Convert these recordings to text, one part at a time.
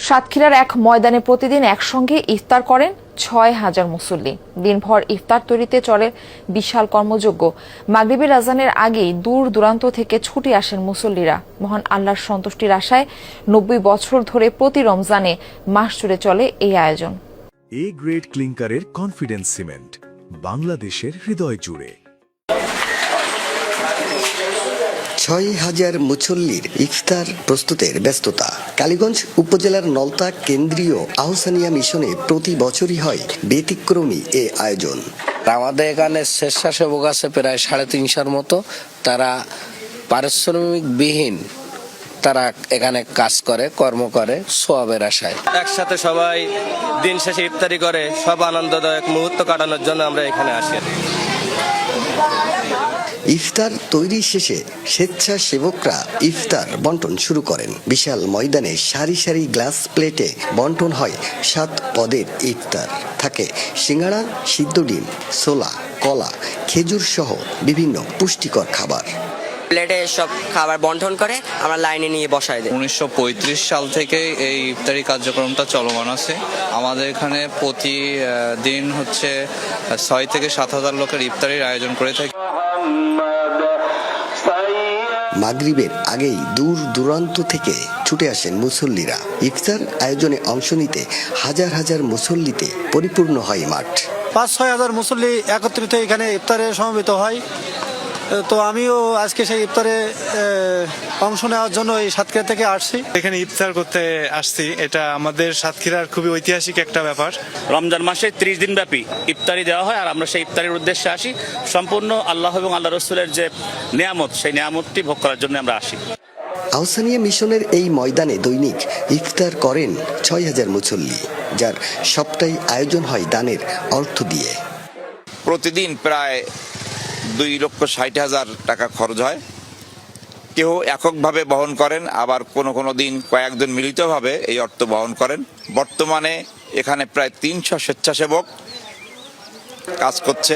সাতক্ষীরার এক ময়দানে প্রতিদিন একসঙ্গে ইফতার করেন ৬,০০০ মুসল্লি। দিনভর ইফতার তৈরিতে চলে বিশাল কর্মযজ্ঞ। মাগরিবের আজানের আগেই দূর দূরান্ত থেকে ছুটে আসেন মুসল্লিরা। মহান আল্লাহর সন্তুষ্টির আশায় ৯০ বছর ধরে প্রতি রমজানে মাস জুড়ে চলে এই আয়োজন। এ গ্রেড ক্লিংকারের কনফিডেন্স সিমেন্ট, বাংলাদেশের হৃদয় জুড়ে। ৬,০০০ মুসল্লির ইফতার প্রস্তুতের ব্যস্ততা। কালীগঞ্জ উপজেলার নলতা কেন্দ্রীয় আহসানিয়া মিশনে প্রতি বছরই হয় ব্যতিক্রমী এ আয়োজন। আমাদের এখানে স্বেচ্ছাসেবক আছে প্রায় ৩৫০র মতো। তারা পারিশ্রমিকবিহীন তারা এখানে কাজ করে, কর্ম করে সওয়াবের আশায়। একসাথে সবাই দিন শেষে ইফতারি করে সব আনন্দদায়ক মুহূর্ত কাটানোর জন্য আমরা এখানে আসি। ইফতার তৈরি শেষে স্বেচ্ছাসেবকরা ইফতার বন্টন শুরু করেন। বিশাল ময়দানে সারি সারি গ্লাস প্লেটে বন্টন হয় ৭ পদের ইফতার। থাকে সিঙ্গাড়া, সিদ্ধ ডিম, ছোলা, কলা, খেজুর সহ বিভিন্ন পুষ্টিকর খাবার। প্লেটে সব খাবার বন্টন করে আমরা লাইনে নিয়ে বসাই দিই। ১৯৩৫ সাল থেকে এই ইফতারি কার্যক্রমটা চলমান আছে। আমাদের এখানে প্রতিদিন ৬ থেকে ৭,০০০ লোকের ইফতারির আয়োজন করে থাকি। মাগরিবের আগেই দূর দূরান্ত থেকে ছুটে আসেন মুসল্লিরা। ইফতার আয়োজনে অংশ নিতে হাজার হাজার মুসল্লিতে পরিপূর্ণ হয় মাঠ। ৫-৬ হাজার মুসল্লি একত্রিত এখানে ইফতারে সমবেত হয়। তো আমিও আজকে সেই ইফতারে অংশ নেওয়ার জন্য এই সাতক্ষীরা থেকে আসছি। এখানে ইফতার করতে আসছি, এটা আমাদের সাতক্ষীরার খুবই ঐতিহাসিক একটা ব্যাপার। রমজান মাসে ৩০ দিন ব্যাপী ইফতারি দেওয়া হয়, আর আমরা সেই ইফতারির উদ্দেশ্যে আসি। সম্পূর্ণ আল্লাহ এবং আল্লাহ রসুলের যে নিয়ামত, সেই নিয়ামতটি ভোগ করার জন্য আমরা আসি। আহসানিয়া মিশনের এই ময়দানে দৈনিক ইফতার করেন ৬,০০০ মুসল্লি, যার সবটাই আয়োজন হয় দানের অর্থ দিয়ে। প্রতিদিন প্রায় ২,৬০,০০০ টাকা খরচ হয়। কেউ এককভাবে বহন করেন, আবার কোনো দিন কয়েকজন মিলিতভাবে এই অর্থ বহন করেন। বর্তমানে এখানে প্রায় ৩০০ স্বেচ্ছাসেবক কাজ করছে।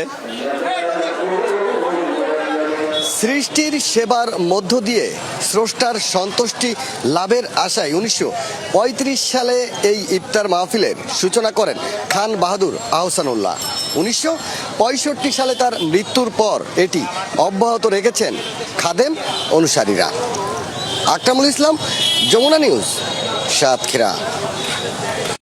সৃষ্টির সেবার মধ্য দিয়ে স্রষ্টার সন্তুষ্টি লাভের আশায় ১৯৩৫ সালে এই ইফতার মাহফিলের সূচনা করেন খান বাহাদুর আহসানুল্লাহ। ১৯৬৫ সালে তার মৃত্যুর পর এটি অব্যাহত রেখেছেন খাদেম অনুসারীরা। আকরামুল ইসলাম, যমুনা নিউজ, সাতক্ষীরা।